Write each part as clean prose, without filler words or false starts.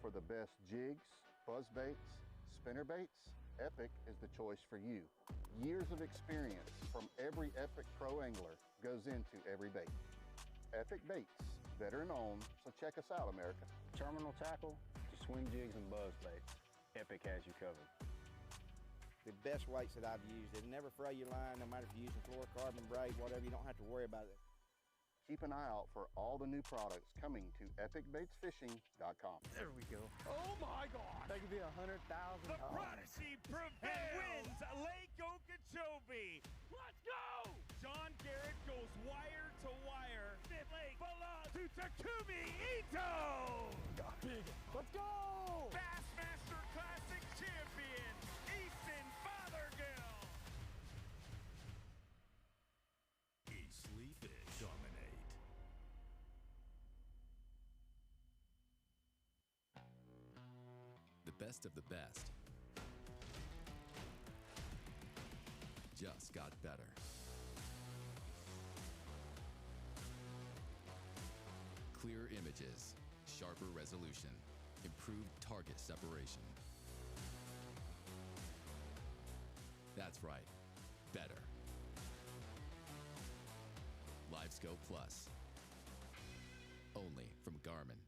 For the best jigs, buzz baits, spinner baits, Epic is the choice for you. Years of experience from every Epic Pro angler goes into every bait. Epic Baits, veteran owned, so check us out, America. Terminal tackle to swing jigs and buzz baits, Epic has you covered. The best weights that I've used, they never fray your line, no matter if you're using fluorocarbon, braid, whatever, you don't have to worry about it. Keep an eye out for all the new products coming to epicbaitsfishing.com. There we go. Oh my God! That could be $100,000. The Prodigy prevails! Wins Lake Okeechobee! Let's go! John Garrett goes wire to wire. Fifth Lake belongs to Takumi Ito! Big. Let's go! Bassmaster Classic champion, Easton Fothergill! Eastleigh Fish dominate. The best of the best just got better. Clear images, sharper resolution, improved target separation. That's right, better. LiveScope Plus, only from Garmin.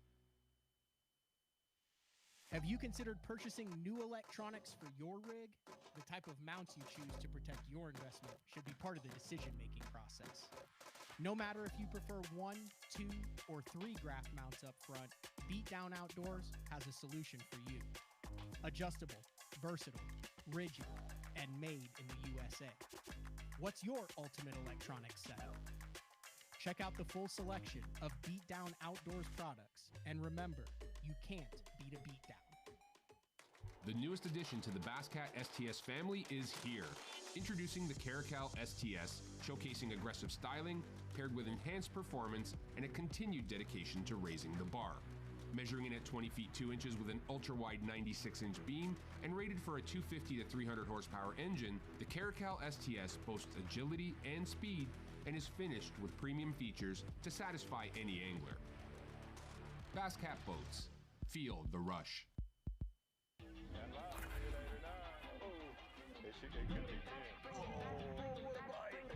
Have you considered purchasing new electronics for your rig? The type of mounts you choose to protect your investment should be part of the decision-making process. No matter if you prefer 1, 2, or 3 graph mounts up front, Beatdown Outdoors has a solution for you. Adjustable, versatile, rigid, and made in the USA. What's your ultimate electronics setup? Check out the full selection of Beatdown Outdoors products, and remember, you can't beat a beatdown. The newest addition to the Basscat STS family is here. Introducing the Caracal STS, showcasing aggressive styling, paired with enhanced performance and a continued dedication to raising the bar. Measuring in at 20 feet 2 inches with an ultra-wide 96-inch beam and rated for a 250 to 300 horsepower engine, the Caracal STS boasts agility and speed and is finished with premium features to satisfy any angler. Basscat Boats. Feel the rush. This shit could be 10. Oh, what a bite!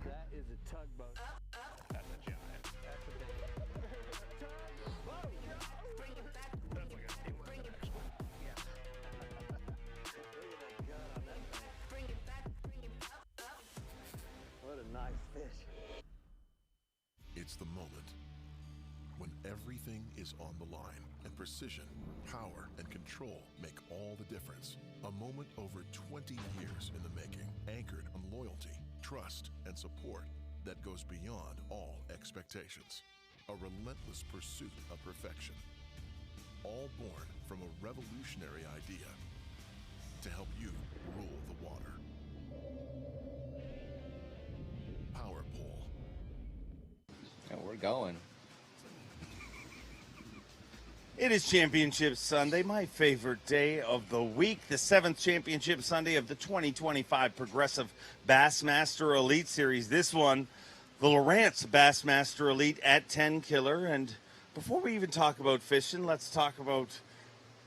That is a tugboat. That's a giant. That's a big tugboat. That's like a seaway. Yeah. Look at that gun on that thing. What a nice fish. It's the moment when everything is on the line and precision, power, and control make all the difference. A moment over 20 years in the making, anchored on loyalty, trust, and support that goes beyond all expectations. A relentless pursuit of perfection. All born from a revolutionary idea to help you rule the water. Power Pole. And we're going. It is Championship Sunday, my favorite day of the week, the 7th Championship Sunday of the 2025 Progressive Bassmaster Elite Series. This one, the Lowrance Bassmaster Elite at Tenkiller. And before we even talk about fishing, let's talk about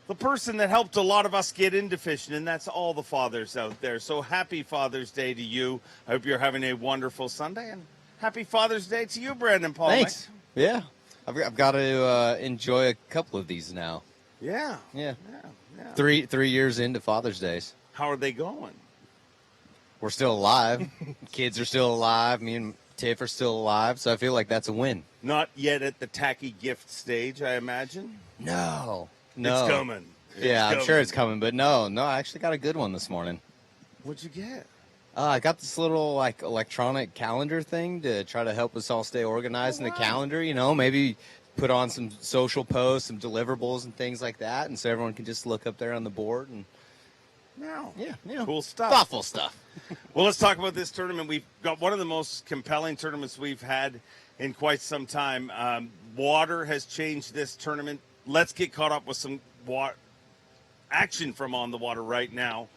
the person that helped a lot of us get into fishing, and that's all the fathers out there. So happy Father's Day to you. I hope you're having a wonderful Sunday, and happy Father's Day to you, Brandon Paul. Thanks. Yeah. I've got to enjoy a couple of these now. Yeah. 3 years into Father's Days. How are they going? We're still alive. Kids are still alive. Me and Tiff are still alive. So I feel like that's a win. Not yet at the tacky gift stage, I imagine. No. It's coming. I'm sure it's coming. But no, I actually got a good one this morning. What'd you get? I got this little like electronic calendar thing to try to help us all stay organized in the calendar. You know, maybe put on some social posts, some deliverables and things like that, and so everyone can just look up there on the board and. Cool stuff. Thoughtful stuff. Well, let's talk about this tournament. We've got one of the most compelling tournaments we've had in quite some time. Water has changed this tournament. Let's get caught up with some action from on the water right now.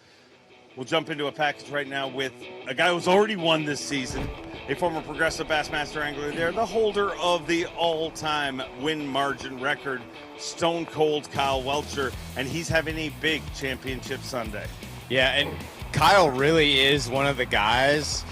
We'll jump into a package right now with a guy who's already won this season, a former Progressive Bassmaster angler there, the holder of the all-time win margin record, Stone Cold Kyle Welcher, and he's having a big championship Sunday. Yeah, and Kyle really is one of the guys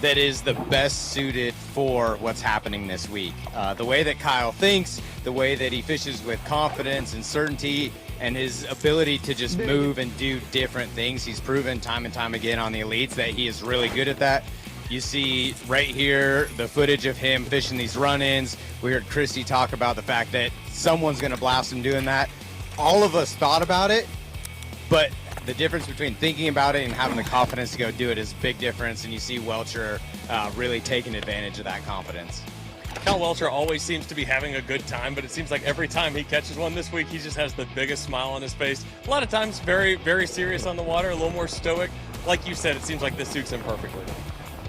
that is the best suited for what's happening this week. The way that Kyle thinks, the way that he fishes with confidence and certainty, and his ability to just move and do different things. He's proven time and time again on the Elites that he is really good at that. You see right here the footage of him fishing these run-ins. We heard Christy talk about the fact that someone's going to blast him doing that. All of us thought about it, but the difference between thinking about it and having the confidence to go do it is a big difference, and you see Welcher really taking advantage of that confidence. Kyle Welcher always seems to be having a good time, but it seems like every time he catches one this week, he just has the biggest smile on his face. A lot of times very, very serious on the water, a little more stoic. Like you said, it seems like this suits him perfectly.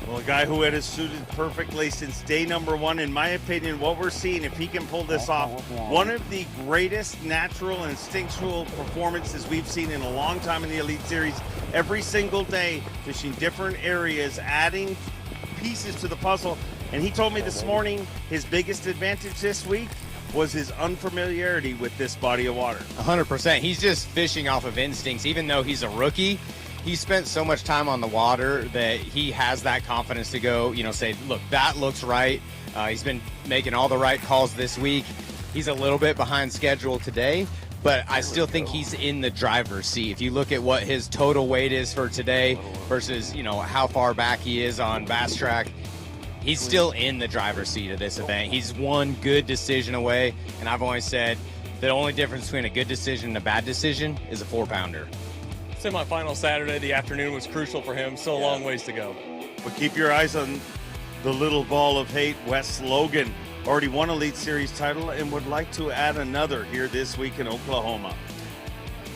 Well, a guy who had it suited perfectly since day number one, in my opinion, what we're seeing, if he can pull this off, one of the greatest natural and instinctual performances we've seen in a long time in the Elite Series. Every single day, fishing different areas, adding pieces to the puzzle. And he told me this morning his biggest advantage this week was his unfamiliarity with this body of water. 100%. He's just fishing off of instincts. Even though he's a rookie, he spent so much time on the water that he has that confidence to go, say, look, that looks right. He's been making all the right calls this week. He's a little bit behind schedule today, but I still think he's in the driver's seat. If you look at what his total weight is for today versus, how far back he is on Bass Track, he's still in the driver's seat of this event. He's one good decision away, and I've always said the only difference between a good decision and a bad decision is a 4-pounder. Semi-final Saturday, the afternoon was crucial for him. Still a long ways to go. But keep your eyes on the little ball of hate, Wes Logan. Already won Elite Series title and would like to add another here this week in Oklahoma.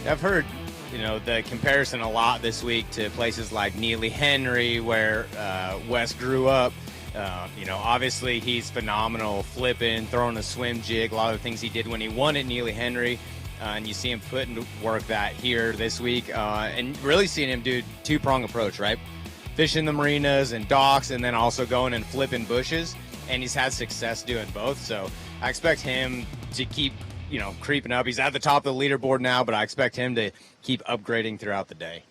I've heard, the comparison a lot this week to places like Neely Henry, where Wes grew up. Obviously he's phenomenal flipping, throwing a swim jig, a lot of the things he did when he won at Neely Henry. And you see him put into work that here this week, and really seeing him do two-prong approach, right? Fishing the marinas and docks, and then also going and flipping bushes. And he's had success doing both. So I expect him to keep, creeping up. He's at the top of the leaderboard now, but I expect him to keep upgrading throughout the day.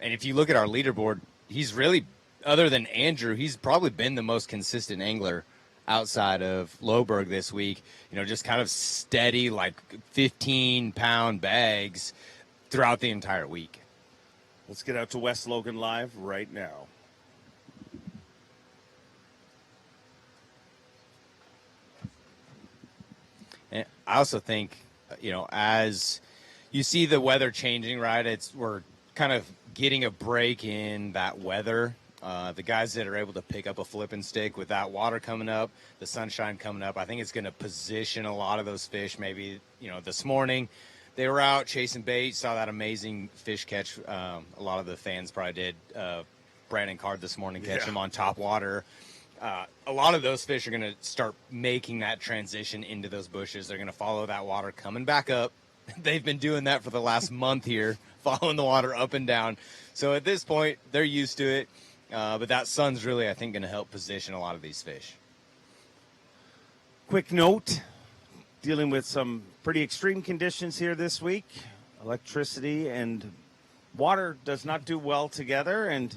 And if you look at our leaderboard, he's really, other than Andrew, he's probably been the most consistent angler outside of Lohberg this week, just kind of steady, like 15-pound bags throughout the entire week. Let's get out to Wes Logan live right now. And I also think, as you see the weather changing, right, we're kind of getting a break in that weather. The guys that are able to pick up a flipping stick with that water coming up, the sunshine coming up, I think it's going to position a lot of those fish. Maybe, this morning they were out chasing bait, saw that amazing fish catch. A lot of the fans probably did. Brandon Card this morning catch him on top water. A lot of those fish are going to start making that transition into those bushes. They're going to follow that water coming back up. They've been doing that for the last month here, following the water up and down. So at this point, they're used to it. But that sun's really, I think, going to help position a lot of these fish. Quick note, dealing with some pretty extreme conditions here this week. Electricity and water does not do well together, and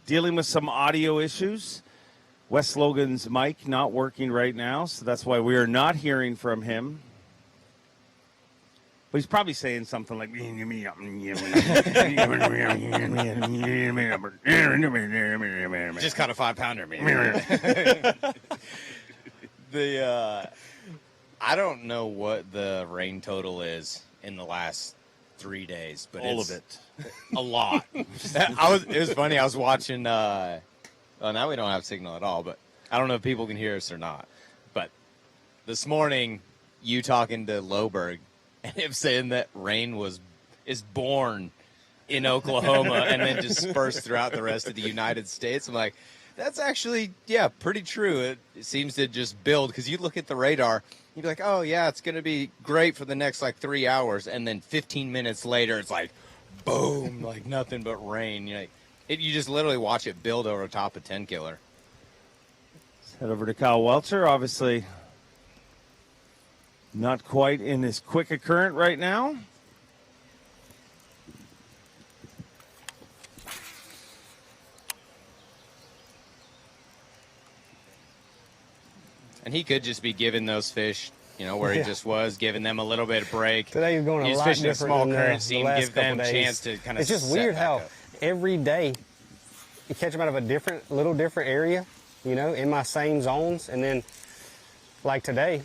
dealing with some audio issues. Wes Logan's mic not working right now, so that's why we are not hearing from him. But he's probably saying something like, just caught a 5-pounder, man. I don't know what the rain total is in the last 3 days, but all of it. A lot. It was funny. I was watching, now we don't have signal at all, but I don't know if people can hear us or not. But this morning, you talking to Lohberg, and him saying that rain is born in Oklahoma and then dispersed throughout the rest of the United States. I'm like, that's actually, pretty true. It seems to just build, because you look at the radar, you'd be like, oh, yeah, it's going to be great for the next, 3 hours. And then 15 minutes later, it's like, boom, like nothing but rain. You just literally watch it build over top of Tenkiller. Let's head over to Kyle Welcher. Obviously, not quite in as quick a current right now. And he could just be giving those fish, where he just was, giving them a little bit of break. Today he's going a lot fishing different a small than current the seam, last give them couple a days. chance to kind of. It's just weird how every day you catch them out of a little different area, in my same zones, and then like today,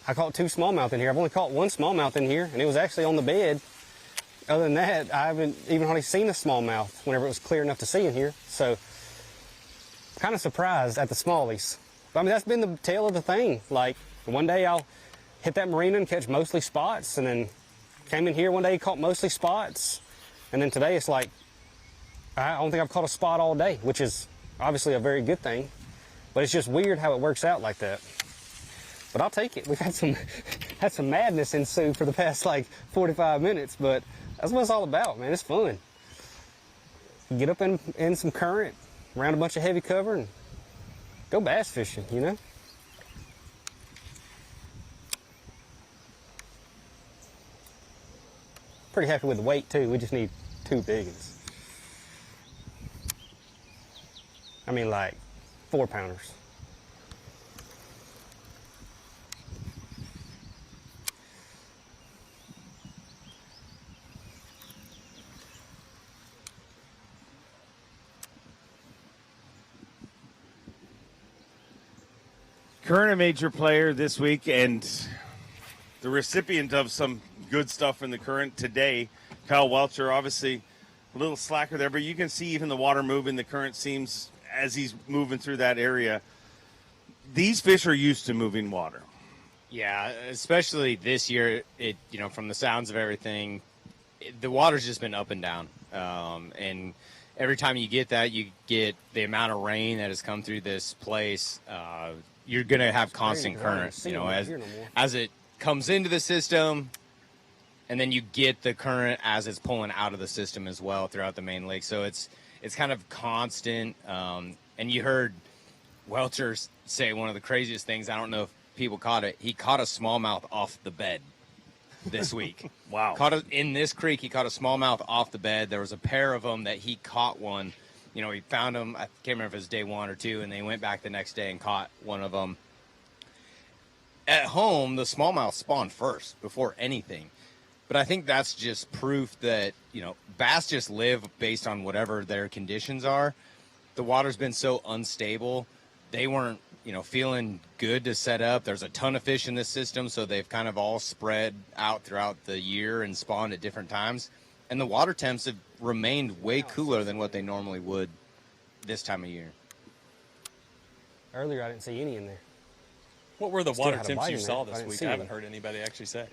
I caught 2 smallmouth in here. I've only caught 1 smallmouth in here, and it was actually on the bed. Other than that, I haven't even hardly seen a smallmouth whenever it was clear enough to see in here. So, kind of surprised at the smallies. But, I mean, that's been the tail of the thing. Like, one day I'll hit that marina and catch mostly spots, and then came in here one day, caught mostly spots, and then today it's like, I don't think I've caught a spot all day, which is obviously a very good thing. But it's just weird how it works out like that. But I'll take it. We've had some madness ensue for the past like 45 minutes, but that's what it's all about, man. It's fun. Get up in some current, around a bunch of heavy cover, and go bass fishing, Pretty happy with the weight too. We just need 2 big ones. I mean, like 4-pounders. Current a major player this week and the recipient of some good stuff in the current today. Kyle Welcher, obviously a little slacker there, but you can see even the water moving. The current seems as he's moving through that area. These fish are used to moving water. Yeah, especially this year. From the sounds of everything, the water's just been up and down, and every time you get that, you get the amount of rain that has come through this place. You're going to have constant current, as it comes into the system, and then you get the current as it's pulling out of the system as well throughout the main lake. So it's kind of constant. And you heard Welcher say one of the craziest things. I don't know if people caught it. He caught a smallmouth off the bed this week. Wow. In this creek, he caught a smallmouth off the bed. There was a pair of them that he caught one. He found them, I can't remember if it was day 1 or 2, and they went back the next day and caught one of them. At home, the smallmouth spawned first before anything. But I think that's just proof that, bass just live based on whatever their conditions are. The water's been so unstable. They weren't, feeling good to set up. There's a ton of fish in this system, so they've kind of all spread out throughout the year and spawned at different times. And the water temps have remained way cooler than what they normally would this time of year. Earlier, I didn't see any in there. What were the water temps you saw this week? I haven't any. heard anybody actually say.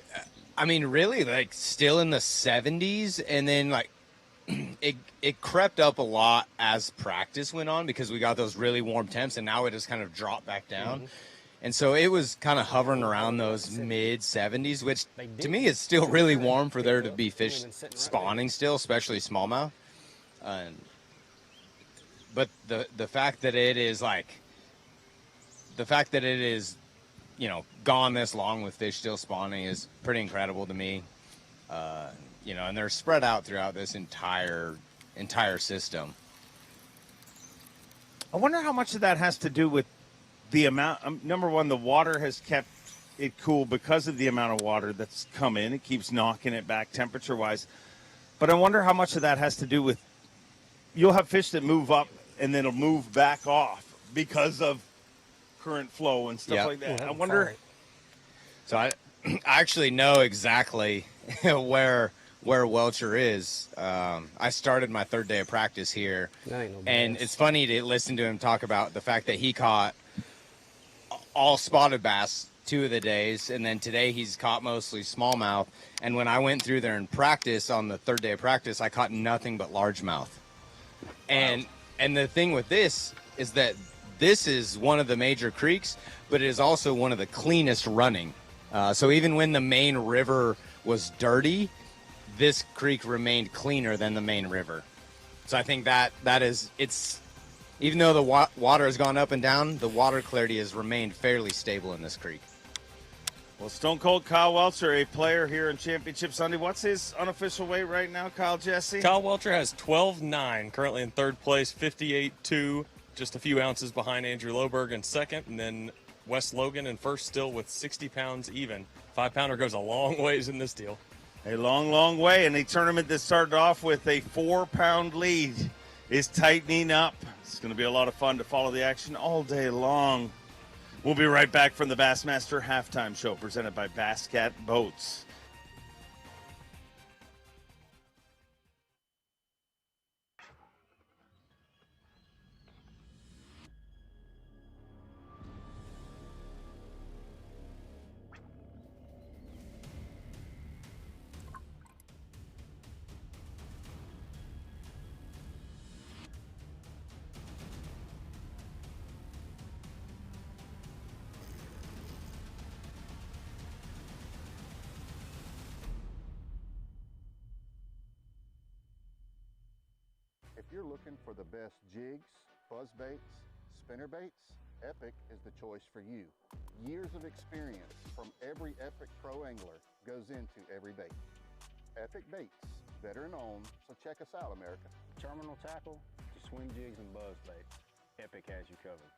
I mean, really, like, still in the 70s, and then, like, it crept up a lot as practice went on because we got those really warm temps, and now it just kind of dropped back down. Mm-hmm. And so it was kind of hovering around those mid-70s, which to me is still really warm for there to be fish spawning still, especially smallmouth. But the fact that it is gone this long with fish still spawning is pretty incredible to me. And they're spread out throughout this entire system. I wonder how much of that has to do with the amount. Number one, the water has kept it cool because of the amount of water that's come in. It keeps knocking it back temperature-wise. But I wonder how much of that has to do with you'll have fish that move up and then it'll move back off because of current flow and stuff like that. I wonder. So I actually know exactly where Welcher is. I started my 3rd day of practice here, and it's funny to listen to him talk about the fact that he caught all spotted bass 2 of the days, and then today he's caught mostly smallmouth. And when I went through there in practice on the 3rd day of practice, I caught nothing but largemouth. And the thing with this is that this is one of the major creeks, but it is also one of the cleanest running. So even when the main river was dirty, this creek remained cleaner than the main river. So I think it's even though the water has gone up and down, the water clarity has remained fairly stable in this creek. Well, Stone Cold Kyle Welcher, a player here in Championship Sunday. What's his unofficial weight right now, Kyle Jesse? Kyle Welcher has 12.9, currently in third place, 58.2, just a few ounces behind Andrew Loberg in second, and then Wes Logan in first still with 60 pounds even. 5-pounder goes a long ways in this deal. A long, long way, and a tournament that started off with a 4-pound lead is tightening up. It's going to be a lot of fun to follow the action all day long. We'll be right back from the Bassmaster halftime show presented by Bass Cat Boats. If you're looking for the best jigs, buzz baits, spinner baits, Epic is the choice for you. Years of experience from every Epic pro angler goes into every bait. Epic Baits, better known, so check us out, America. Terminal tackle to swing jigs and buzz baits. Epic has you covered.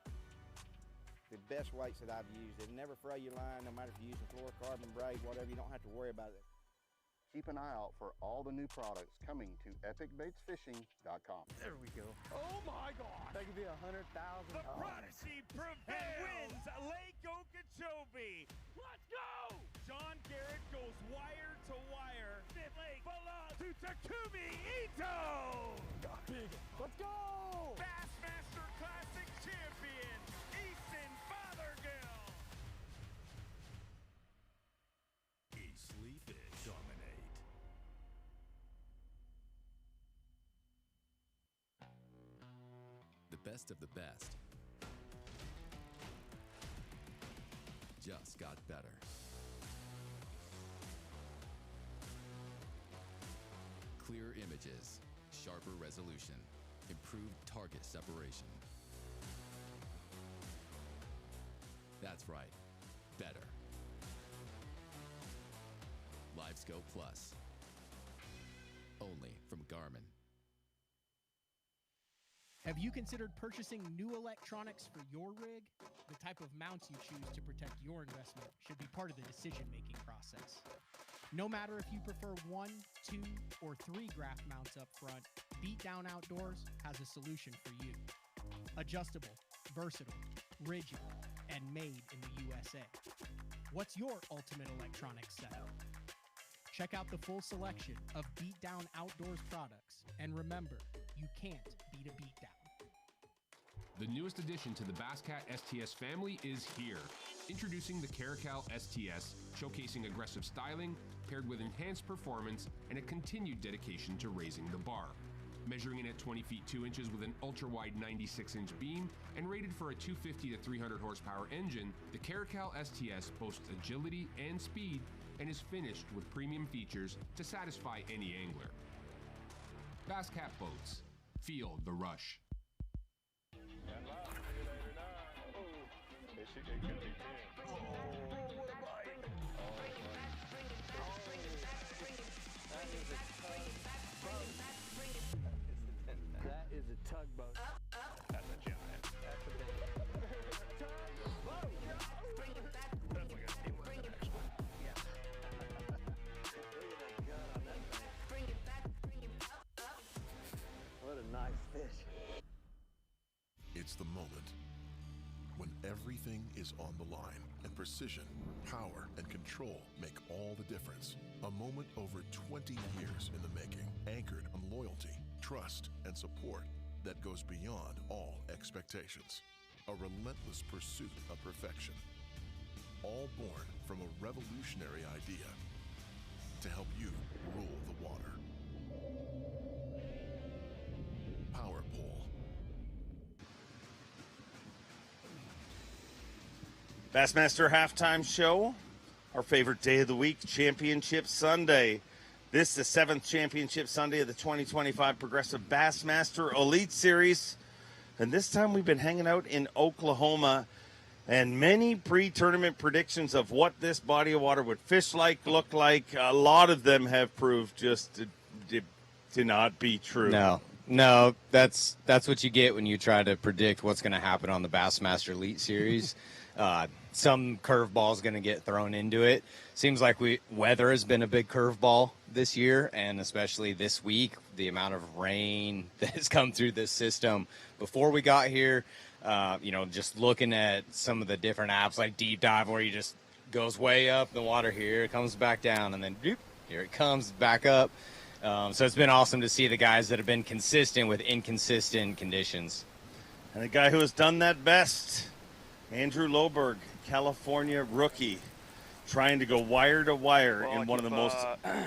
The best weights that I've used, they never fray your line, no matter if you're using fluorocarbon, braid, whatever, you don't have to worry about it. Keep an eye out for all the new products coming to epicbaitsfishing.com. There we go. Oh my God! That could be $100,000. The Prodigy prevails Lake Okeechobee. Let's go! John Garrett goes wire to wire. Fifth Lake belongs to Takumi Ito. Big. Let's go! Bassmaster Classic champion, Easton Fothergill. Eastleigh Fish dominate. The best of the best just got better. Clear images, sharper resolution, improved target separation. That's right, better. LiveScope Plus. Only from Garmin. Have you considered purchasing new electronics for your rig? The type of mounts you choose to protect your investment should be part of the decision-making process. No matter if you prefer 1, 2, or 3 graph mounts up front, Beatdown Outdoors has a solution for you. Adjustable, versatile, rigid, and made in the USA. What's your ultimate electronics setup? Check out the full selection of Beatdown Outdoors products, and remember, you can't beat a beatdown. The newest addition to the Bass Cat STS family is here. Introducing the Caracal STS, showcasing aggressive styling, paired with enhanced performance and a continued dedication to raising the bar. Measuring in at 20 feet 2 inches with an ultra-wide 96-inch beam and rated for a 250 to 300 horsepower engine, the Caracal STS boasts agility and speed and is finished with premium features to satisfy any angler. Bass Cat Boats. Feel the rush. That is a tugboat. That's a giant. That's a big tugboat. That's like a steelhead, actually. Yeah. Look at that gut on that thing. What a nice fish. It's the moment when everything is on the line and precision, power, and control make all the difference. A moment over 20 years in the making, anchored on loyalty, trust, and support that goes beyond all expectations. A relentless pursuit of perfection. All born from a revolutionary idea to help you rule the water. Power Pole. Bassmaster halftime show. Our favorite day of the week, Championship Sunday. This is the 7th championship Sunday of the 2025 Progressive Bassmaster Elite Series. And this time we've been hanging out in Oklahoma, and many pre-tournament predictions of what this body of water would fish like, look like. A lot of them have proved just to not be true. No, that's what you get when you try to predict what's going to happen on the Bassmaster Elite Series. Some curveball is going to get thrown into it. Seems like weather has been a big curveball this year, and especially this week, the amount of rain that has come through this system before we got here. Just looking at some of the different apps like Deep Dive, where you just goes way up in the water here, it comes back down, and then here it comes back up. So it's been awesome to see the guys that have been consistent with inconsistent conditions. And the guy who has done that best, Andrew Loberg, California rookie, trying to go wire to wire in one of the most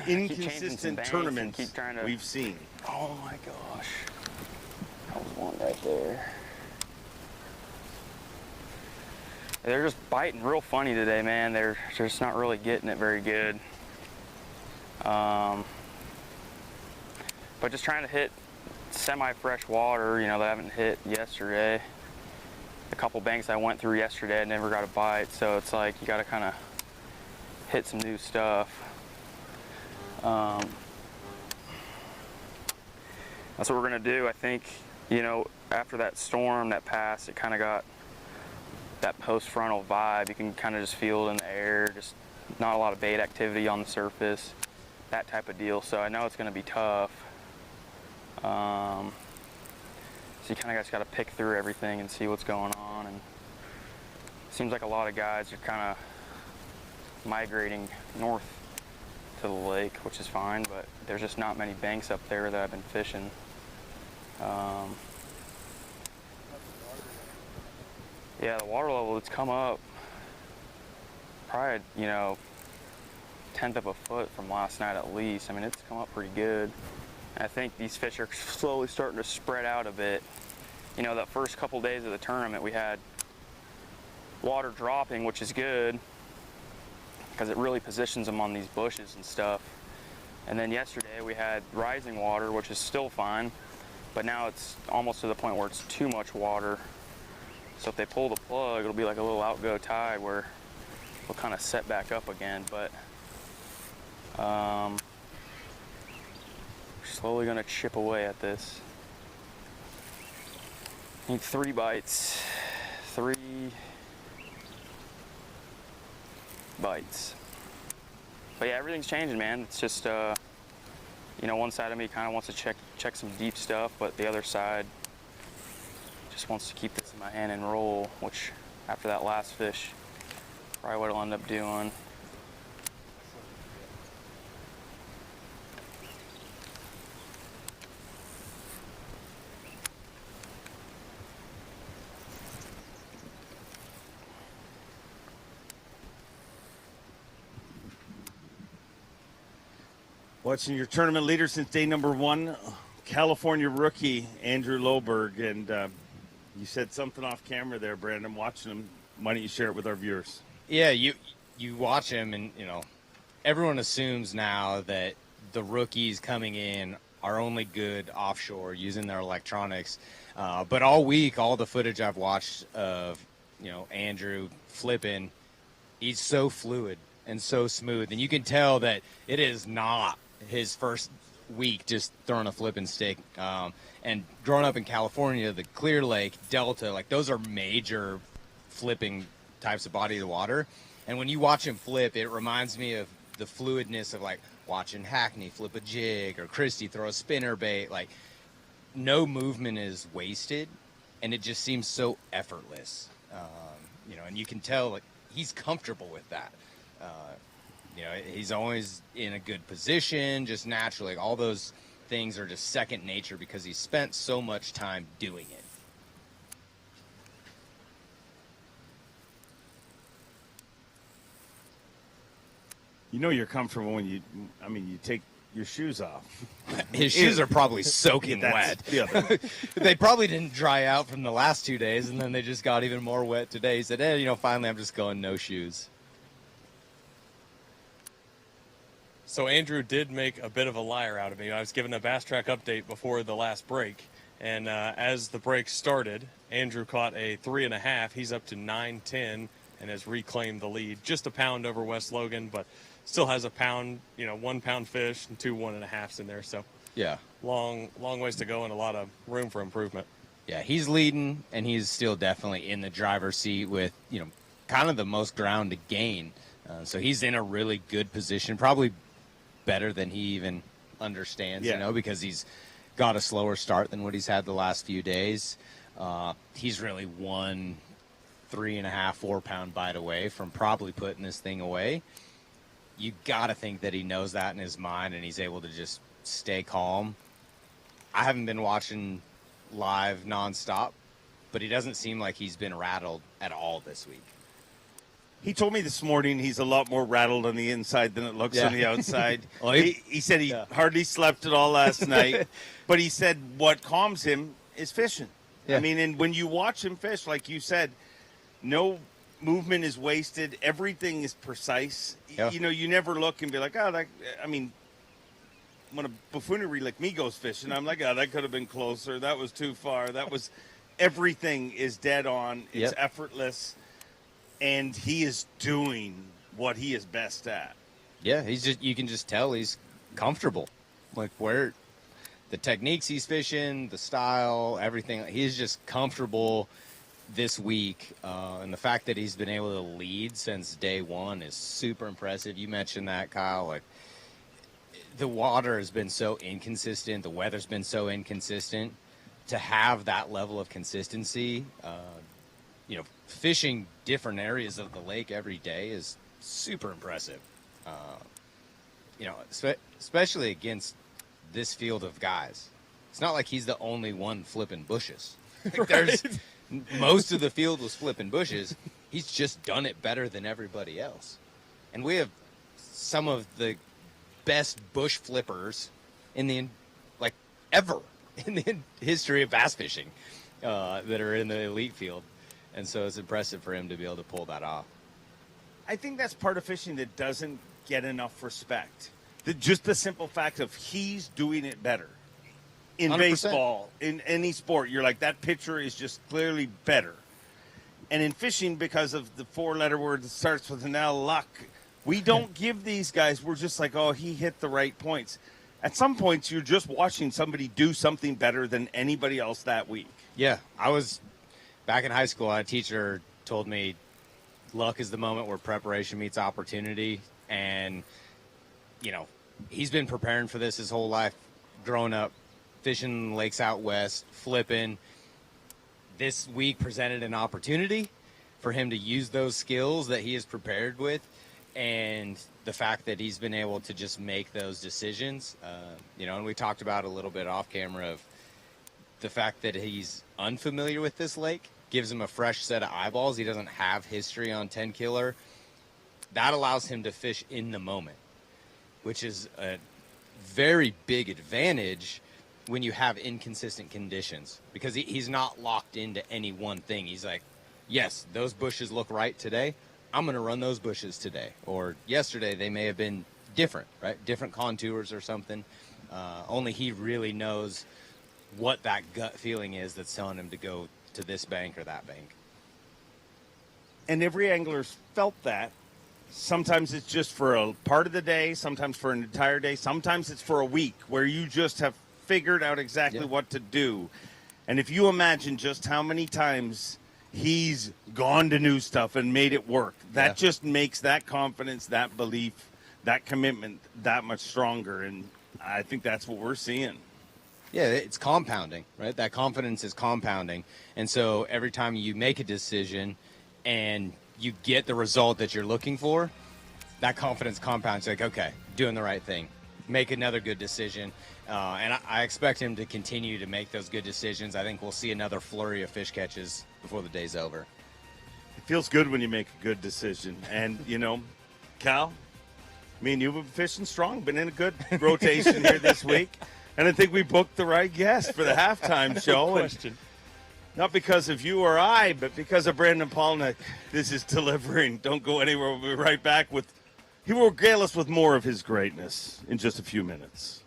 inconsistent tournaments we've seen. Oh my gosh. That was one right there. They're just biting real funny today, man. They're just not really getting it very good. But just trying to hit semi-fresh water, that I haven't hit yesterday. A couple banks I went through yesterday, I never got a bite, so it's like you got to kind of hit some new stuff. That's what we're going to do. I think, after that storm that passed, it kind of got that post-frontal vibe. You can kind of just feel it in the air, just not a lot of bait activity on the surface, that type of deal. So I know it's going to be tough. So you kind of just got to pick through everything and see what's going on. And it seems like a lot of guys are kind of migrating north to the lake, which is fine, but there's just not many banks up there that I've been fishing. Yeah, the water level, it's come up probably, 1/10 of a foot from last night at least. I mean, it's come up pretty good. I think these fish are slowly starting to spread out a bit. That first couple days of the tournament, we had water dropping, which is good because it really positions them on these bushes and stuff. And then yesterday we had rising water, which is still fine, but now it's almost to the point where it's too much water. So if they pull the plug, it'll be like a little outgo tide where we'll kind of set back up again. But we're slowly gonna chip away at this. I need 3 bites. 3 bites. But yeah, everything's changing, man. It's just, one side of me kind of wants to check some deep stuff, but the other side just wants to keep this in my hand and roll, which after that last fish, probably what I'll end up doing. Watching your tournament leader since day number 1, California rookie Andrew Loberg, and you said something off camera there, Brandon. Watching him, why don't you share it with our viewers? Yeah, you watch him, and everyone assumes now that the rookies coming in are only good offshore using their electronics. But all week, all the footage I've watched of Andrew flipping, he's so fluid and so smooth, and you can tell that it is not his first week just throwing a flipping stick. And growing up in California, the Clear Lake, Delta, like those are major flipping types of body of the water. And when you watch him flip, it reminds me of the fluidness of like watching Hackney flip a jig or Christie throw a spinner bait. Like no movement is wasted, and it just seems so effortless. And you can tell like he's comfortable with that. He's always in a good position, just naturally. Like all those things are just second nature because he spent so much time doing it. You're comfortable when you take your shoes off. His shoes are probably soaking wet. Yeah. They probably didn't dry out from the last 2 days, and then they just got even more wet today. He said, finally I'm just going no shoes. So Andrew did make a bit of a liar out of me. I was given a Bass Track update before the last break, and as the break started, Andrew caught a 3.5. He's up to 9.10 and has reclaimed the lead. Just a pound over West Logan, but still has a pound, 1 pound fish and 2 1.5s in there. So Yeah. long ways to go and a lot of room for improvement. Yeah, he's leading, and he's still definitely in the driver's seat with, kind of the most ground to gain. So he's in a really good position, probably better than he even understands, because he's got a slower start than what he's had the last few days. He's really 1 3.5, 4 pound bite away from probably putting this thing away. You got to think that he knows that in his mind, and he's able to just stay calm. I haven't been watching live nonstop, but he doesn't seem like he's been rattled at all this week. He told me this morning he's a lot more rattled on the inside than it looks on the outside. Well, he said he hardly slept at all last night, but he said what calms him is fishing. Yeah. I mean, and when you watch him fish, like you said, no movement is wasted. Everything is precise. Yeah. You never look and be like, when a buffoonery like me goes fishing, I'm like, that could have been closer. That was too far. Everything is dead on. It's effortless. And he is doing what he is best at. Yeah, you can just tell he's comfortable. Like where the techniques he's fishing, the style, everything, he's just comfortable this week. And the fact that he's been able to lead since day one is super impressive. You mentioned that, Kyle. Like, the water has been so inconsistent. The weather's been so inconsistent. To have that level of consistency, fishing different areas of the lake every day is super impressive. Especially against this field of guys. It's not like he's the only one flipping bushes. Like most of the field was flipping bushes. He's just done it better than everybody else. And we have some of the best bush flippers ever in the history of bass fishing that are in the elite field. And so it's impressive for him to be able to pull that off. I think that's part of fishing that doesn't get enough respect. Just the simple fact of he's doing it better. In 100%. Baseball, in any sport, you're like, that pitcher is just clearly better. And in fishing, because of the 4-letter word that starts with an L, luck, we don't give these guys, we're just like, he hit the right points. At some points, you're just watching somebody do something better than anybody else that week. Yeah, back in high school, a teacher told me luck is the moment where preparation meets opportunity. And, he's been preparing for this his whole life, growing up, fishing lakes out west, flipping. This week presented an opportunity for him to use those skills that he is prepared with. And the fact that he's been able to just make those decisions, and we talked about a little bit off camera of the fact that he's unfamiliar with this lake gives him a fresh set of eyeballs. He doesn't have history on Tenkiller. That allows him to fish in the moment, which is a very big advantage when you have inconsistent conditions, because he's not locked into any one thing. He's like, yes, those bushes look right today. I'm going to run those bushes today. Or yesterday they may have been different, right? Different contours or something. Only he really knows what that gut feeling is that's telling him to go to this bank or that bank. And every angler's felt that. Sometimes it's just for a part of the day, sometimes for an entire day, sometimes it's for a week where you just have figured out exactly what to do. And if you imagine just how many times he's gone to new stuff and made it work, that just makes that confidence, that belief, that commitment that much stronger. And I think that's what we're seeing. Yeah, it's compounding, right? That confidence is compounding. And so every time you make a decision and you get the result that you're looking for, that confidence compounds. Like, okay, doing the right thing. Make another good decision. And I expect him to continue to make those good decisions. I think we'll see another flurry of fish catches before the day's over. It feels good when you make a good decision. And, Cal, me and you have been fishing strong, been in a good rotation here this week. And I think we booked the right guest for the halftime show. No question. Not because of you or I, but because of Brandon Polnick. This is Delivering. Don't go anywhere. We'll be right back with He will regale us with more of his greatness in just a few minutes.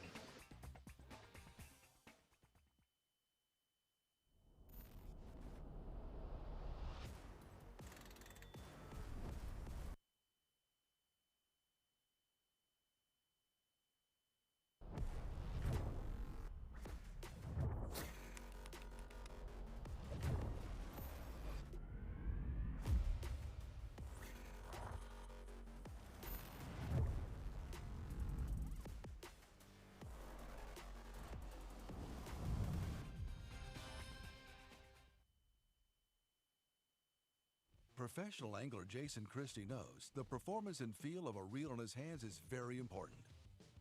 Professional angler Jason Christie knows the performance and feel of a reel in his hands is very important.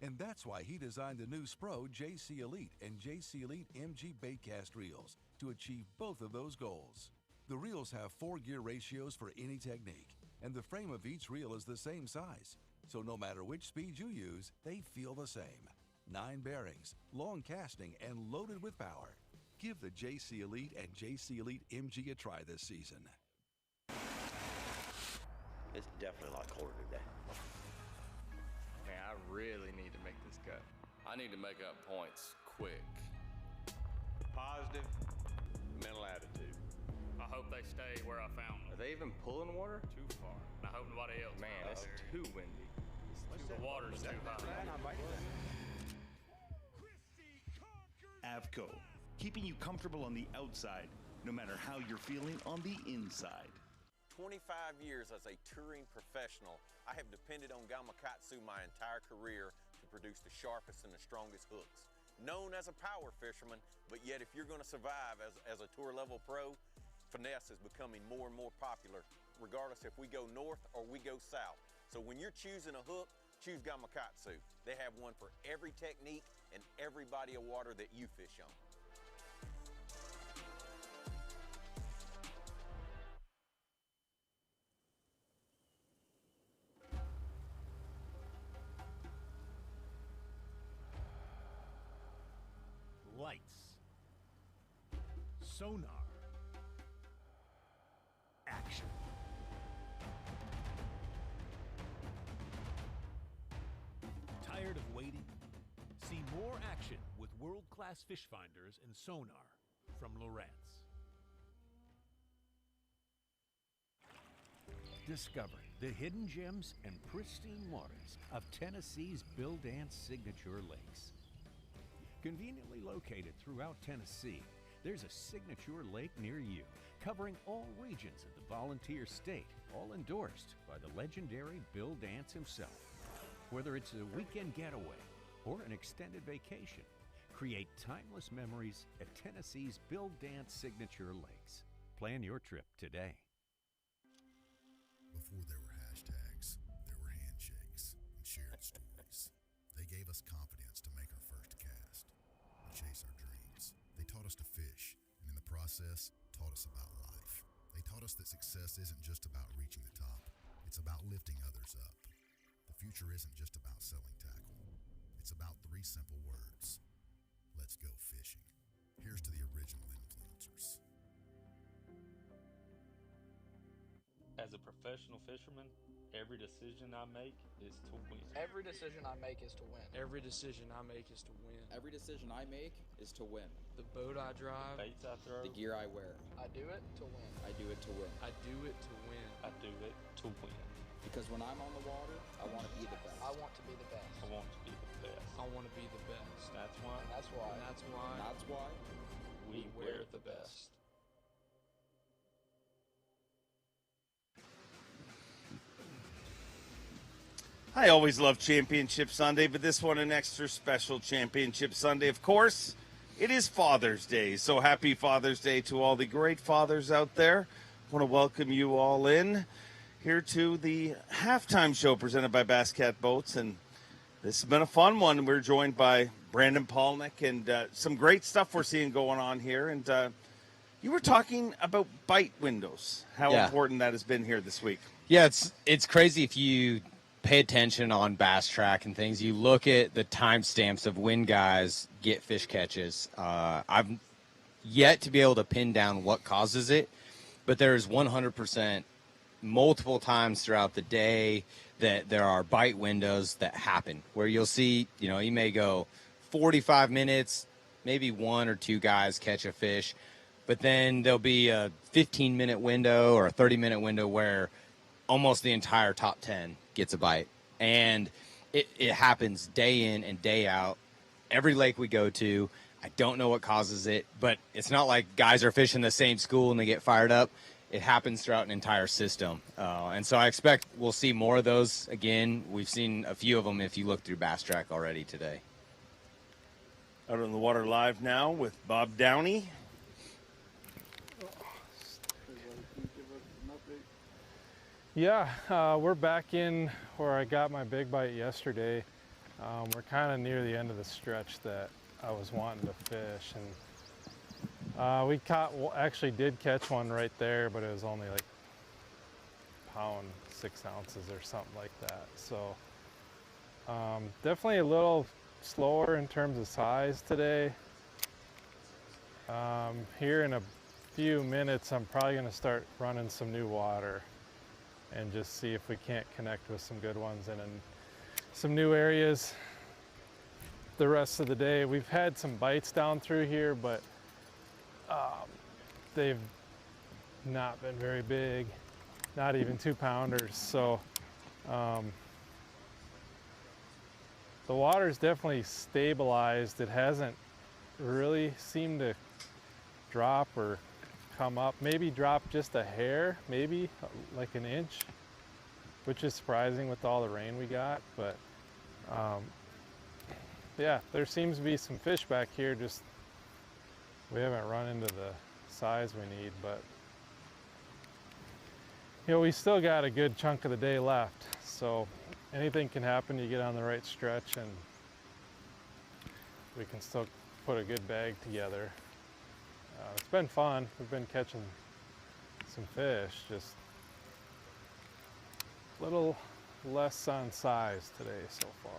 And that's why he designed the new Spro JC Elite and JC Elite MG Baitcast reels to achieve both of those goals. The reels have 4-gear ratios for any technique, and the frame of each reel is the same size. So no matter which speed you use, they feel the same. 9 bearings, long casting, and loaded with power. Give the JC Elite and JC Elite MG a try this season. It's definitely a lot colder today. Man, I really need to make this cut. I need to make up points quick. Positive mental attitude. I hope they stay where I found them. Are they even pulling water? Too far. I hope nobody else. Man, it's too windy. The water's too high. Avco, keeping you comfortable on the outside, no matter how you're feeling on the inside. 25 years as a touring professional, I have depended on Gamakatsu my entire career to produce the sharpest and the strongest hooks. Known as a power fisherman, but yet if you're going to survive as a tour level pro, finesse is becoming more and more popular, regardless if we go north or we go south. So when you're choosing a hook, choose Gamakatsu. They have one for every technique and every body of water that you fish on. Lights. Sonar. Action. Tired of waiting? See more action with world-class fish finders and sonar from Lowrance. Discover the hidden gems and pristine waters of Tennessee's Bill-Dance signature lakes. Conveniently located throughout Tennessee, there's a signature lake near you, covering all regions of the volunteer state, all endorsed by the legendary Bill Dance himself. Whether it's a weekend getaway or an extended vacation, create timeless memories at Tennessee's Bill Dance signature lakes. Plan your trip today. Before there were hashtags, there were handshakes and shared stories. They gave us confidence to make our first cast, to chase our dreams. They taught us to fish, and in the process, taught us about life. They taught us that success isn't just about reaching the top, it's about lifting others up. The future isn't just about selling tackle. It's about 3 simple words. Let's go fishing. Here's to the original influencers. As a professional fisherman, every decision I make is to win. Every decision I make is to win. Every decision I make is to win. Every decision I make is to win. The boat I drive, baits I throw, the gear I wear. I do it to win. I do it to win. I do it to win. I do it to win. Because when I'm on the water, I want to be the best. I want to be the best. I want to be the best. I want to be the best. That's why. And that's why. And that's why. And that's why we wear the best. I always love Championship Sunday, but this one an extra special Championship Sunday. Of course, it is Father's Day, so happy Father's Day to all the great fathers out there. I want to welcome you all in here to the halftime show presented by Bass Cat Boats, and this has been a fun one. We're joined by Brandon Palnick, and some great stuff we're seeing going on here. And you were talking about bite windows, how important that has been here this week. Yeah, it's crazy if you pay attention on Bass Track and things. You look at the timestamps of when guys get fish catches. I've yet to be able to pin down what causes it, but there's 100% multiple times throughout the day, that there are bite windows that happen where you'll see, you may go 45 minutes, maybe 1 or 2 guys catch a fish, but then there'll be a 15-minute window or a 30-minute window where almost the entire top 10 gets a bite. And it happens day in and day out. Every lake we go to, I don't know what causes it, but it's not like guys are fishing the same school and they get fired up. It happens throughout an entire system. And so I expect we'll see more of those again. We've seen a few of them if you look through Bass Track already today. Out on the water live now with Bob Downey. Yeah, we're back in where I got my big bite yesterday. We're kind of near the end of the stretch that I was wanting to fish, and we actually did catch one right there, but it was only like pound 6 ounces or something like that. So definitely a little slower in terms of size today. Here in a few minutes, I'm probably going to start running some new water and just see if we can't connect with some good ones and in some new areas the rest of the day. We've had some bites down through here, but they've not been very big, not even 2-pounders. So the water's definitely stabilized. It hasn't really seemed to drop or come up. Maybe drop just a hair, maybe like an inch, which is surprising with all the rain we got. But yeah, there seems to be some fish back here, just we haven't run into the size we need. But we still got a good chunk of the day left, so anything can happen. You get on the right stretch and we can still put a good bag together. It's been fun. We've been catching some fish, just a little less on size today so far.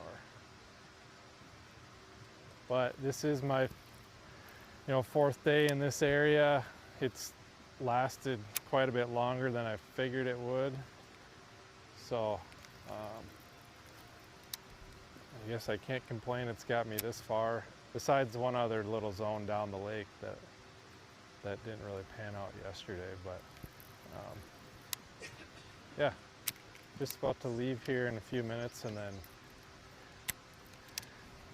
But this is my 4th day in this area. It's lasted quite a bit longer than I figured it would. So I guess I can't complain it's got me this far, besides one other little zone down the lake that didn't really pan out yesterday. But yeah, just about to leave here in a few minutes and then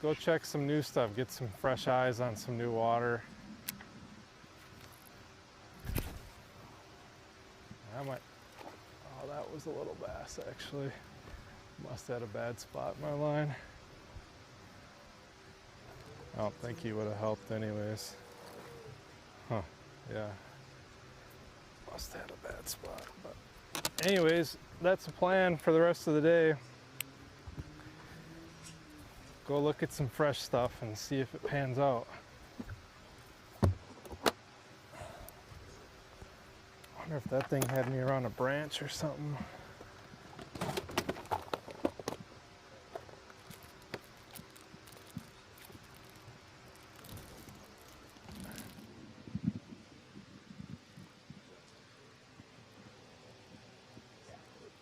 go check some new stuff, get some fresh eyes on some new water. Oh, that was a little bass actually. Must have had a bad spot in my line. I don't think he would have helped anyways. Huh, yeah. Must have had a bad spot. But anyways, that's the plan for the rest of the day. Go look at some fresh stuff and see if it pans out. Wonder if that thing had me around a branch or something.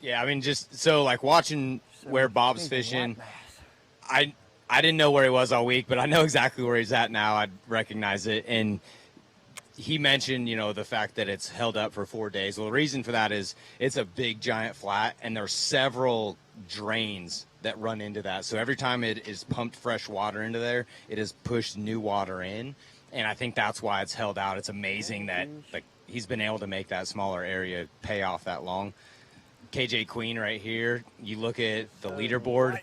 Yeah, I mean, just so like watching where Bob's fishing, I didn't know where he was all week, but I know exactly where he's at now. I recognize it. And he mentioned, the fact that it's held up for 4 days. Well, the reason for that is it's a big, giant flat, and there's several drains that run into that. So every time it is pumped fresh water into there, it has pushed new water in. And I think that's why it's held out. It's amazing that he's been able to make that smaller area pay off that long. KJ Queen right here, you look at the leaderboard,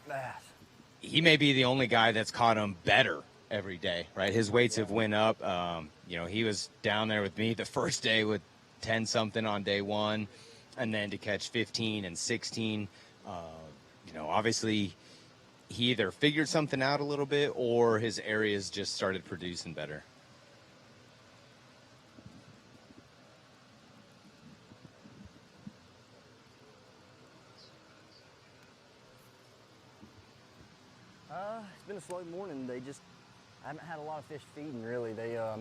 he may be the only guy that's caught him better every day, right? His weights have went up. He was down there with me the first day with 10-something on day 1, and then to catch 15 and 16. Obviously he either figured something out a little bit or his areas just started producing better. It's been a slow morning. I haven't had a lot of fish feeding really. They're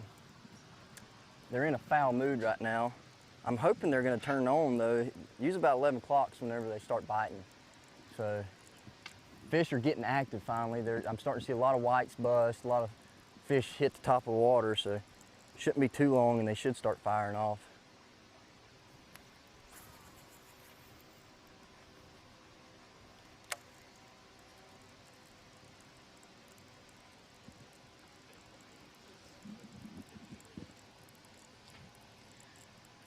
in a foul mood right now. I'm hoping they're going to turn on though. Usually about 11 o'clock whenever they start biting. So fish are getting active finally. I'm starting to see a lot of whites bust, a lot of fish hit the top of the water, so it shouldn't be too long and they should start firing off.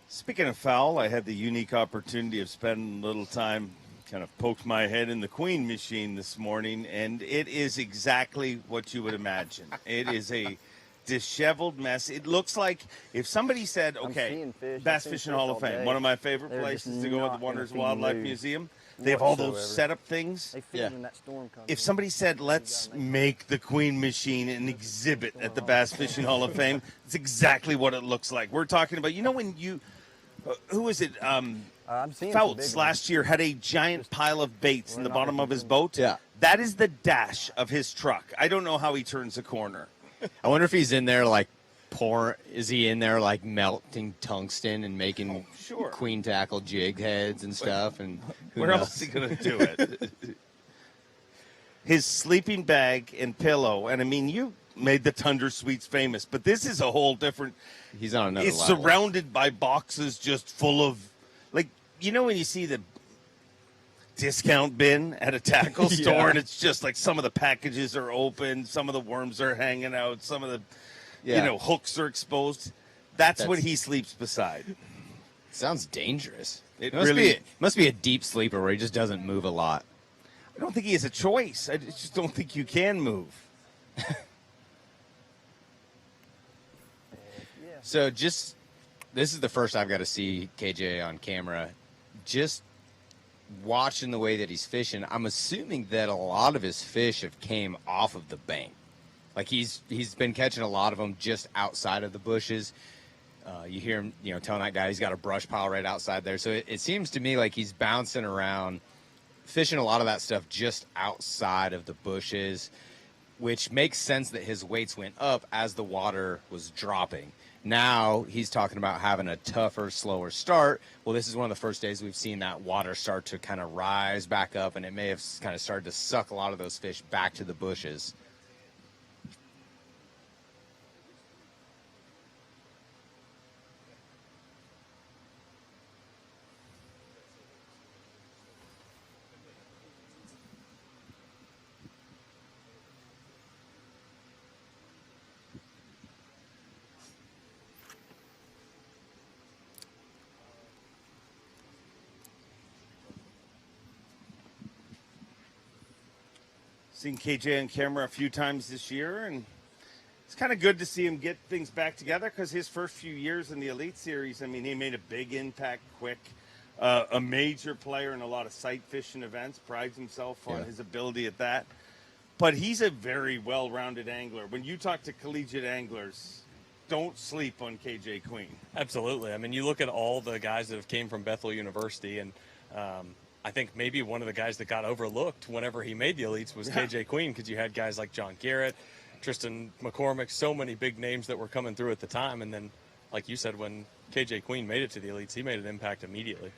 Speaking of foul, I had the unique opportunity of spending a little time, kind of poked my head in the queen machine this morning, and it is exactly what you would imagine. It is a disheveled mess. It looks like if somebody said, okay, Bass Fishing Hall of Fame, one of my favorite places to go at the Wonders Wildlife Museum, they have all those setup things. They feed when that storm comes. If somebody said, let's make the queen machine an exhibit at the Bass Fishing Hall of Fame, it's exactly what it looks like. We're talking about, you know, when you, who was it? Fouts last year had a giant pile of baits in the bottom of his boat. Yeah. That is the dash of his truck. I don't know how he turns a corner. I wonder if he's in there like is he in there like melting tungsten and making queen tackle jig heads and stuff? And where else is he going to do it? His sleeping bag and pillow. And I mean, you made the Tundra Suites famous, but this is a whole different. He's on another It's level. surrounded by boxes just full of, like, you know, when you see the discount bin at a tackle store, Yeah. and it's just like some of the packages are open, some of the worms are hanging out, some of the, Yeah. you know, hooks are exposed. That's what he sleeps beside. Sounds dangerous. It must really must be a deep sleeper where he just doesn't move a lot. I don't think he has a choice. I just don't think you can move. So this is the first I've got to see KJ on camera. Just watching the way that he's fishing, I'm assuming that a lot of his fish have came off of the bank. Like he's been catching a lot of them just outside of the bushes. You hear him, you know, telling that guy he's got a brush pile right outside there. So it seems to me like he's bouncing around, fishing a lot of that stuff just outside of the bushes, which makes sense that his weights went up as the water was dropping. Now he's talking about having a tougher, slower start. Well, this is one of the first days we've seen that water start to kind of rise back up, and it may have kind of started to suck a lot of those fish back to the bushes. Seen KJ on camera a few times this year, and it's kind of good to see him get things back together because his first few years in the Elite Series, I mean, he made a big impact quick, a major player in a lot of sight fishing events, prides himself on his ability at that. But he's a very well-rounded angler. When you talk to collegiate anglers, don't sleep on KJ Queen. Absolutely. I mean, you look at all the guys that have came from Bethel University, and I think maybe one of the guys that got overlooked whenever he made the elites was KJ Queen, because you had guys like John Garrett, Tristan McCormick, so many big names that were coming through at the time. And then, like you said, when KJ Queen made it to the elites, he made an impact immediately.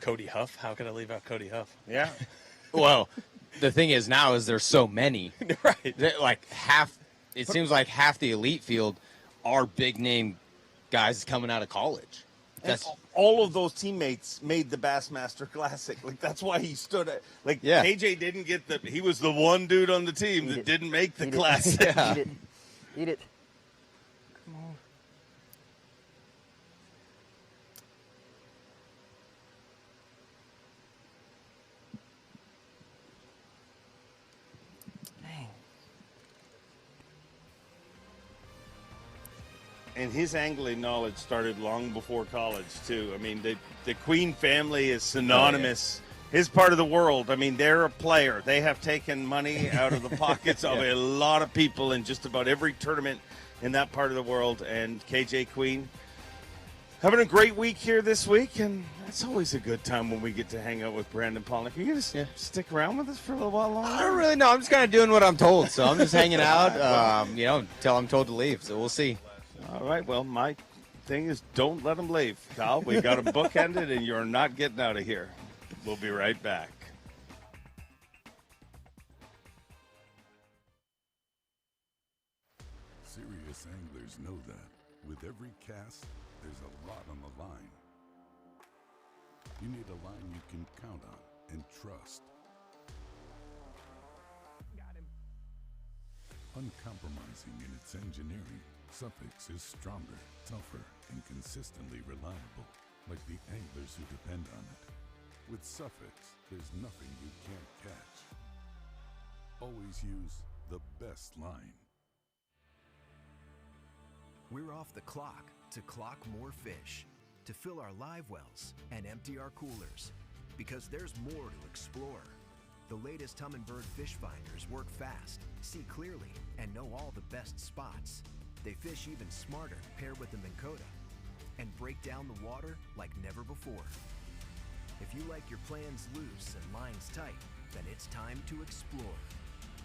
Cody Huff. How could I leave out Cody Huff? Yeah. Well, the thing is now is there's so many. Right. That, like it seems like half the elite field are big name guys coming out of college. That's all of those teammates made the Bassmaster Classic. Like that's why he stood at. Like KJ didn't get the. He was the one dude on the team that didn't make the Classic. Eat it. Come on. And his angling knowledge started long before college, too. I mean, the Queen family is synonymous. His part of the world, I mean, they're a player. They have taken money out of the pockets of a lot of people in just about every tournament in that part of the world. And KJ Queen having a great week here this week. And it's always a good time when we get to hang out with Brandon Polnick. Are you going to stick around with us for a little while longer? I don't really know. I'm just kind of doing what I'm told. So I'm just hanging out, until I'm told to leave. So we'll see. All right. Well, my thing is, don't let them leave, Kyle. We got them bookended, and you're not getting out of here. We'll be right back. Serious anglers know that with every cast, there's a lot on the line. You need a line you can count on and trust. Got him. Uncompromising in its engineering, Suffix is stronger, tougher, and consistently reliable, like the anglers who depend on it. With Suffix, there's nothing you can't catch. Always use the best line. We're off the clock to clock more fish, to fill our live wells and empty our coolers, because there's more to explore. The latest Humminbird fish finders work fast, see clearly, and know all the best spots. They fish even smarter paired with the Minn Kota and break down the water like never before. If you like your plans loose and lines tight, then it's time to explore.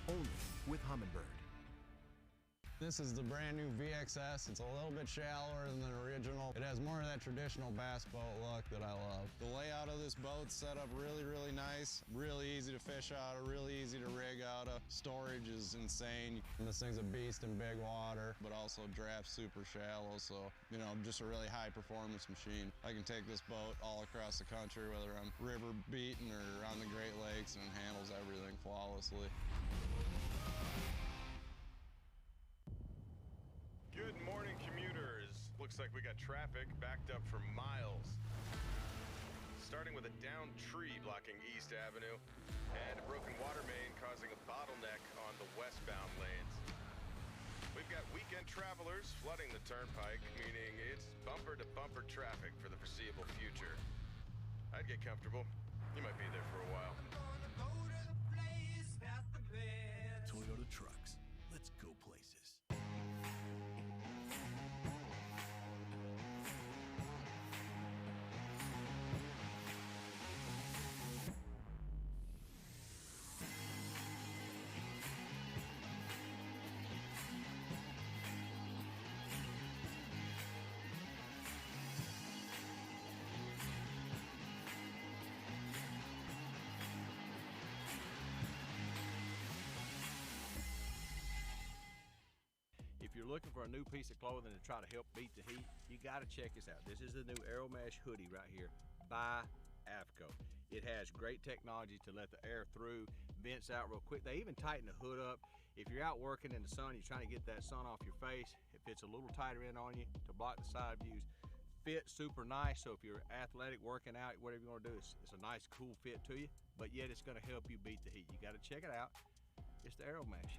Only with Humminbird. This is the brand new B.A.S.S. It's a little bit shallower than the original. It has more of that traditional bass boat look that I love. The layout of this boat's set up really, really nice. Really easy to fish out of, really easy to rig out of. Storage is insane. And this thing's a beast in big water, but also drafts super shallow. So, you know, just a really high performance machine. I can take this boat all across the country, whether I'm river beating or on the Great Lakes, and it handles everything flawlessly. Good morning, commuters. Looks like we got traffic backed up for miles. Starting with a downed tree blocking East Avenue and a broken water main causing a bottleneck on the westbound lanes. We've got weekend travelers flooding the turnpike, meaning it's bumper-to-bumper traffic for the foreseeable future. I'd get comfortable. You might be there for a while. Toyota Trucks. Let's go places. If you're looking for a new piece of clothing to try to help beat the heat, you gotta check this out. This is the new Aero Mesh hoodie right here by AFCO. It has great technology to let the air through, vents out real quick. They even tighten the hood up. If you're out working in the sun, you're trying to get that sun off your face, it fits a little tighter in on you to block the side views. Fit super nice, so if you're athletic, working out, whatever you want to do, it's a nice, cool fit to you, but yet it's gonna help you beat the heat. You gotta check it out. It's the Aero Mesh.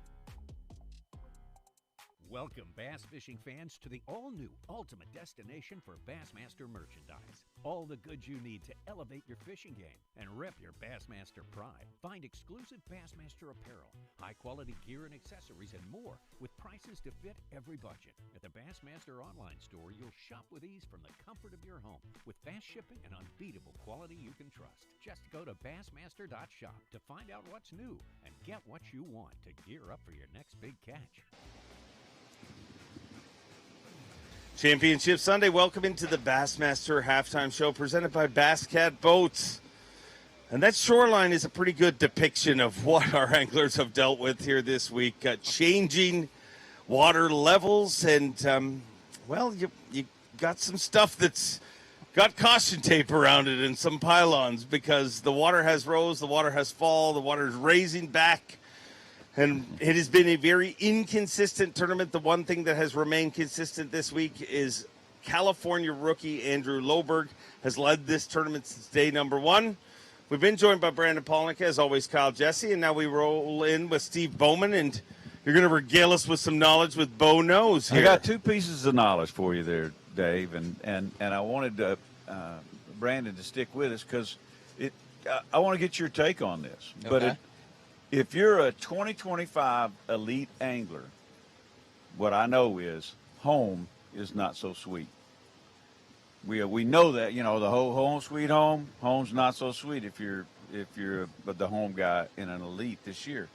Welcome, bass fishing fans, to the all-new ultimate destination for Bassmaster merchandise. All the goods you need to elevate your fishing game and rep your Bassmaster pride. Find exclusive Bassmaster apparel, high-quality gear and accessories, and more with prices to fit every budget. At the Bassmaster online store, you'll shop with ease from the comfort of your home with fast shipping and unbeatable quality you can trust. Just go to bassmaster.shop to find out what's new and get what you want to gear up for your next big catch. Championship Sunday, welcome into the Bassmaster halftime show presented by Bass Cat Boats. And that shoreline is a pretty good depiction of what our anglers have dealt with here this week. Changing water levels and, well, you got some stuff that's got caution tape around it and some pylons because the water has rose, the water has fall, the water is raising back. And it has been a very inconsistent tournament. The one thing that has remained consistent this week is California rookie Andrew Loberg has led this tournament since day number one. We've been joined by Brandon Polnick, as always, Kyle Jesse, and now we roll in with Steve Bowman, and you're going to regale us with some knowledge with Bo Knows here. I got two pieces of knowledge for you there, Dave, and I wanted Brandon to stick with us because I want to get your take on this. Okay. But if you're a 2025 elite angler, what I know is home is not so sweet. We know that, you know, the whole home sweet home's not so sweet if you're the home guy in an elite this year.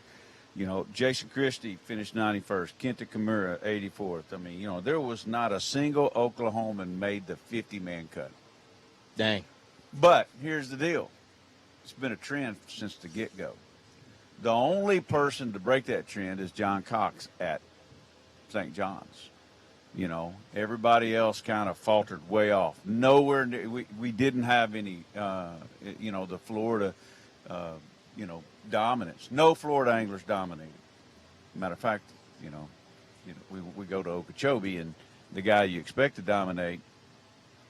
You know, Jason Christie finished 91st. Kenta Kimura, 84th. I mean, you know, there was not a single Oklahoman made the 50-man cut. Dang. But here's the deal. It's been a trend since the get-go. The only person to break that trend is John Cox at St. John's. You know, everybody else kind of faltered way off. Nowhere near, we didn't have any, you know, the Florida, you know, dominance. No Florida anglers dominated. Matter of fact, you know we go to Okeechobee, and the guy you expect to dominate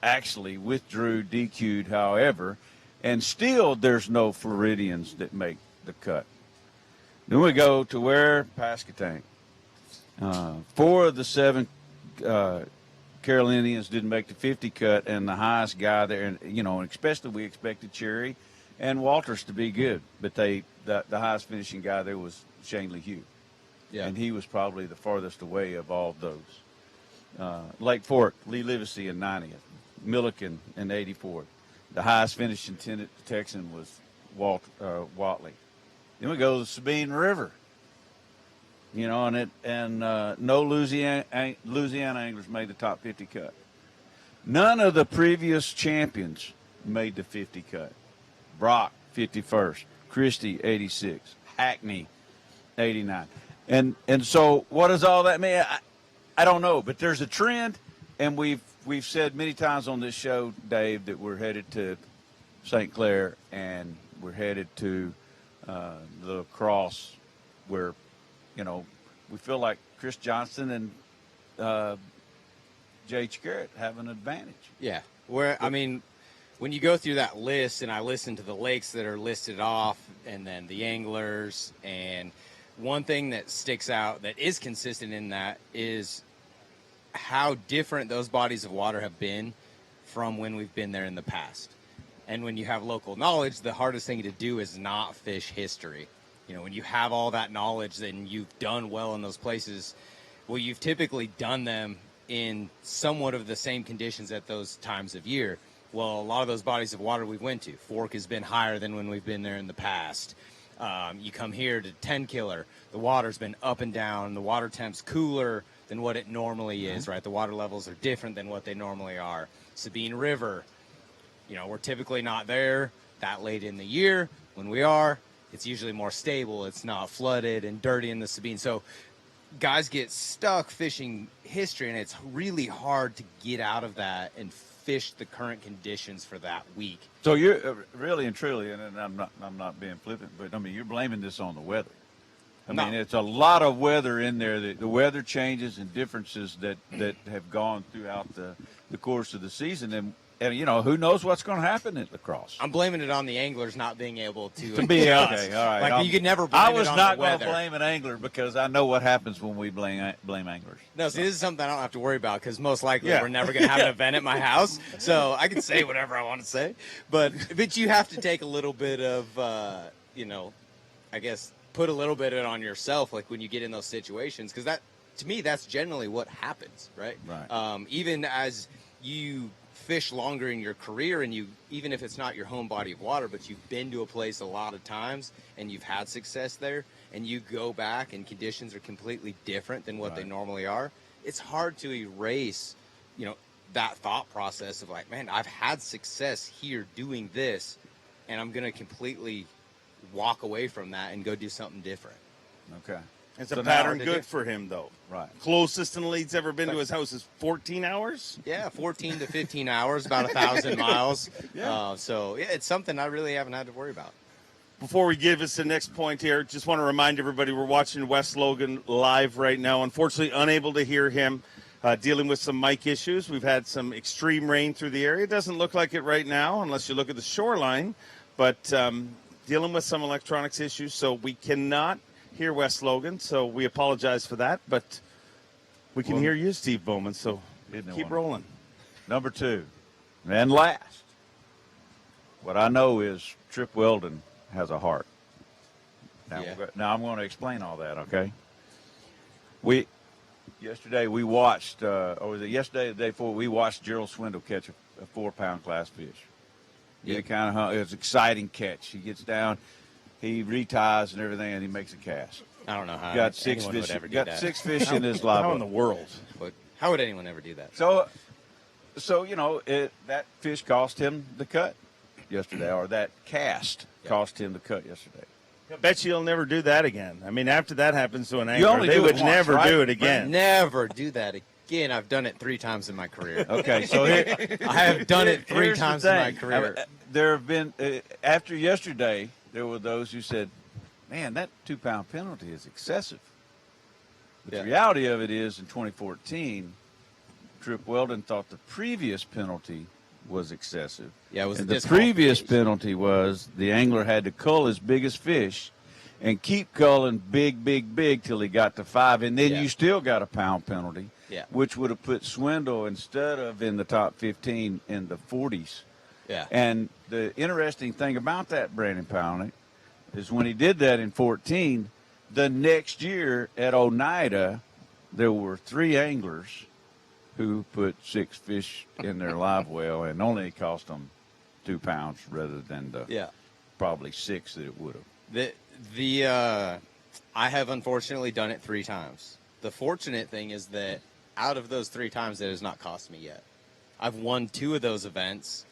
actually withdrew, DQ'd, however, and still there's no Floridians that make the cut. Then we go to where? Pasquotank. 4 of the 7 Carolinians didn't make the 50 cut, and the highest guy there, and you know, especially we expected Cherry and Walters to be good, but the highest finishing guy there was Shane Hugh. Yeah. And he was probably the farthest away of all of those. Lake Fork, Lee Livesey in 90th, Milliken in 84th. The highest finishing Texan was Watley. Then we go to the Sabine River. You know, and no Louisiana anglers made the top 50 cut. None of the previous champions made the 50 cut. Brock, 51st. Christie, 86. Hackney, 89. And so what does all that mean? I don't know, but there's a trend, and we've said many times on this show, Dave, that we're headed to St. Clair, and we're headed to the cross where, you know, we feel like Chris Johnston and J.H. Garrett have an advantage. Yeah. I mean, when you go through that list, and I listen to the lakes that are listed off, and then the anglers, and one thing that sticks out that is consistent in that is how different those bodies of water have been from when we've been there in the past. And when you have local knowledge, the hardest thing to do is not fish history. You know, when you have all that knowledge, then you've done well in those places. Well, you've typically done them in somewhat of the same conditions at those times of year. Well, a lot of those bodies of water we've went to, Fork has been higher than when we've been there in the past. You come here to Tenkiller, the water's been up and down. The water temp's cooler than what it normally is, right? The water levels are different than what they normally are. Sabine River, you know, we're typically not there that late in the year. When we are, it's usually more stable. It's not flooded and dirty in the Sabine. So guys get stuck fishing history, and it's really hard to get out of that and fish the current conditions for that week. So you're really and truly, and I'm not being flippant, but I mean, you're blaming this on the weather. I mean, it's a lot of weather in there. The weather changes and differences that have gone throughout the course of the season, and you know, who knows what's going to happen at lacrosse. I'm blaming it on the anglers not being able to be adjust. Okay, all right. Like, you could never blame I it was on not the going weather. to blame an angler because I know what happens when we blame anglers. No, see, this is something I don't have to worry about because most likely we're never going to have an event at my house, so I can say whatever I want to say. But you have to take a little bit of, you know, I guess put a little bit of it on yourself, like when you get in those situations, because that, to me, that's generally what happens, right? Right. Even as you fish longer in your career, and you, even if it's not your home body of water, but you've been to a place a lot of times and you've had success there, and you go back and conditions are completely different than what they normally are, it's hard to erase, you know, that thought process of like, man, I've had success here doing this, and I'm going to completely walk away from that and go do something different. Okay. It's a pattern good for him, though. Right. Closest in the lead's ever been to his house is 14 hours? Yeah, 14 to 15 hours, about 1,000 miles. So, yeah, it's something I really haven't had to worry about. Before we give us the next point here, just want to remind everybody we're watching Wes Logan live right now. Unfortunately, unable to hear him, dealing with some mic issues. We've had some extreme rain through the area. It doesn't look like it right now unless you look at the shoreline, but dealing with some electronics issues, so we cannot hear Wes Logan, so we apologize for that, but we can hear you, Steve Bowman, so keep rolling. Number 2, and last, what I know is Trip Weldon has a heart. Now I'm going to explain all that, okay? Yesterday we watched, or was it yesterday or the day before, we watched Gerald Swindle catch a 4-pound class fish. It was an exciting catch. He gets down, he reties and everything, and he makes a cast. I don't know how got six anyone fish. would ever do Got that. 6 fish in his live How well. in the world? How would anyone ever do that? So you know, that fish cost him the cut yesterday, or that cast cost him the cut yesterday. I bet you'll never do that again. I mean, after that happens to an You angler, only they do would it once, never right? do it again. Never do that again. I've done it 3 times in my career. Okay, so here, I have done it 3 here's the times in my thing. career. There have been after yesterday, there were those who said, "Man, that 2-pound penalty is excessive." But the reality of it is, in 2014, Trip Weldon thought the previous penalty was excessive. Yeah, it was and a the previous penalty was the angler had to cull his biggest fish and keep culling big till he got to 5, and then you still got a pound penalty, which would have put Swindle, instead of in the top 15, in the 40s. Yeah. And the interesting thing about that, Brandon Pownick, is when he did that in 14, the next year at Oneida, there were 3 anglers who put 6 fish in their live well, and only it cost them 2 pounds rather than the probably 6 that it would have. I have unfortunately done it 3 times. The fortunate thing is that out of those 3 times, it has not cost me yet. I've won 2 of those events,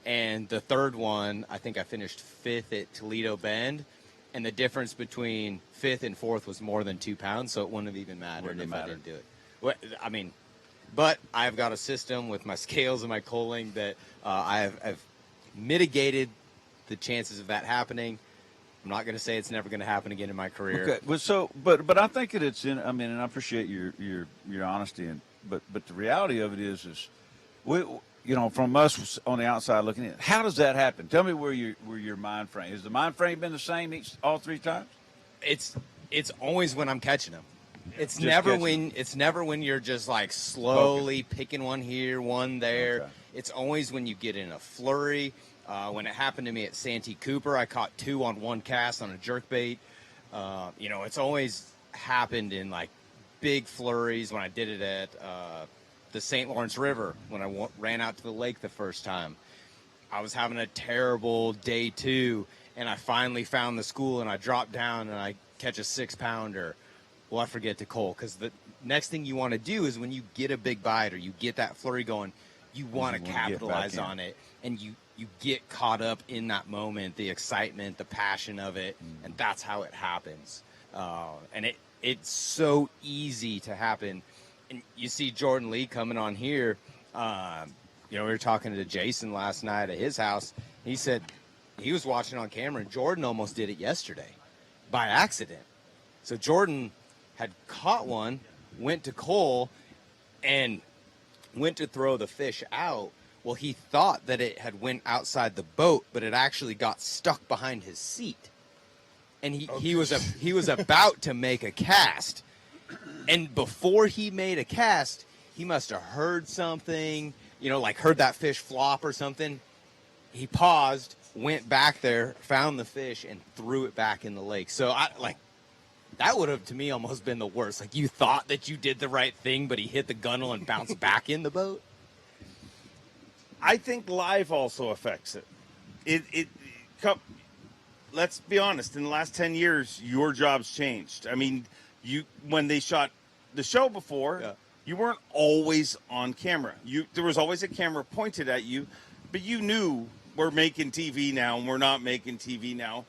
and the third one, I think I finished 5th at Toledo Bend, and the difference between 5th and 4th was more than 2 pounds, so it wouldn't have even mattered if I didn't do it. Well, I mean, but I've got a system with my scales and my culling that I've mitigated the chances of that happening. I'm not going to say it's never going to happen again in my career. Okay, but I think that it's in. I mean, and I appreciate your honesty, but the reality of it is we, you know, from us on the outside looking in, how does that happen? Tell me where your mind frame has the mind frame been the same all 3 times? It's always when I'm catching them. It's Just never catching when you're just like slowly picking one here, one there. Okay. It's always when you get in a flurry. When it happened to me at Santee Cooper, I caught 2 on 1 cast on a jerkbait. You know, it's always happened in like big flurries. When I did it at the St. Lawrence River, when I ran out to the lake the first time, I was having a terrible day 2, and I finally found the school, and I dropped down and I catch a 6-pounder. Well, I forget to cull, because the next thing you want to do is when you get a big bite or you get that flurry going, you want to capitalize on it, and you get caught up in that moment, the excitement, the passion of it, and that's how it happens. And it's so easy to happen. And you see Jordan Lee coming on here. You know, we were talking to Jason last night at his house. He said he was watching on camera, and Jordan almost did it yesterday by accident. So Jordan had caught one, went to cull, and went to throw the fish out. Well, he thought that it had went outside the boat, but it actually got stuck behind his seat. And he was about to make a cast. And before he made a cast, he must have heard something, you know, like heard that fish flop or something. He paused, went back there, found the fish, and threw it back in the lake. So that would have, to me, almost been the worst. Like, you thought that you did the right thing, but he hit the gunnel and bounced back in the boat. I think live also affects it. Let's be honest. In the last 10 years, your job's changed. I mean, when they shot the show before, you weren't always on camera. There was always a camera pointed at you, but you knew we're making TV now and we're not making TV now.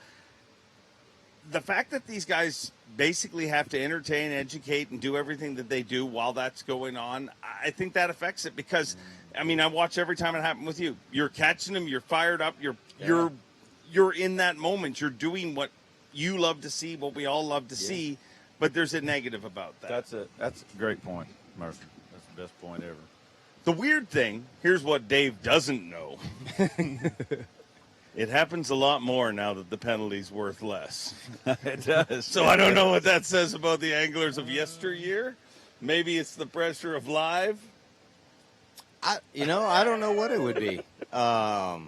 The fact that these guys basically have to entertain, educate, and do everything that they do while that's going on, I think that affects it because, I mean, I watch every time it happens with you. You're catching them, you're fired up, you're in that moment. You're doing what you love to see, what we all love to see, but there's a negative about that. That's a great point, Murphy. That's the best point ever. The weird thing, here's what Dave doesn't know. It happens a lot more now that the penalty's worth less. It does. So I don't know what that says about the anglers of yesteryear. Maybe it's the pressure of live. I don't know what it would be. I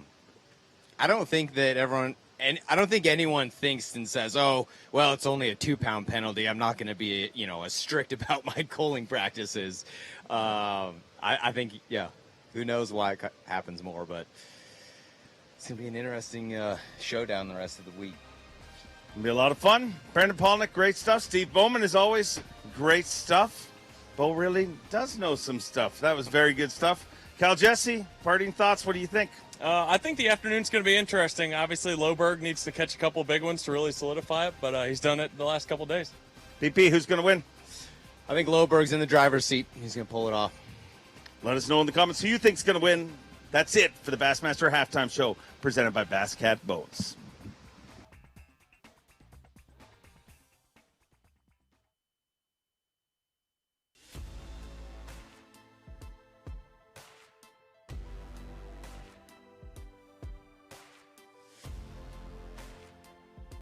don't think that I don't think anyone thinks and says, "Oh, well, it's only a 2-pound penalty. I'm not going to be, as strict about my culling practices." I think, who knows why it happens more, but it's going to be an interesting showdown the rest of the week. It'll be a lot of fun. Brandon Palnick, great stuff. Steve Bowman, as always, great stuff. Bo really does know some stuff. That was very good stuff. Cal Jesse, parting thoughts. What do you think? I think the afternoon's going to be interesting. Obviously, Loberg needs to catch a couple big ones to really solidify it, but he's done it the last couple days. PP, who's going to win? I think Loberg's in the driver's seat. He's going to pull it off. Let us know in the comments who you think's going to win. That's it for the Bassmaster Halftime Show presented by Bass Cat Boats.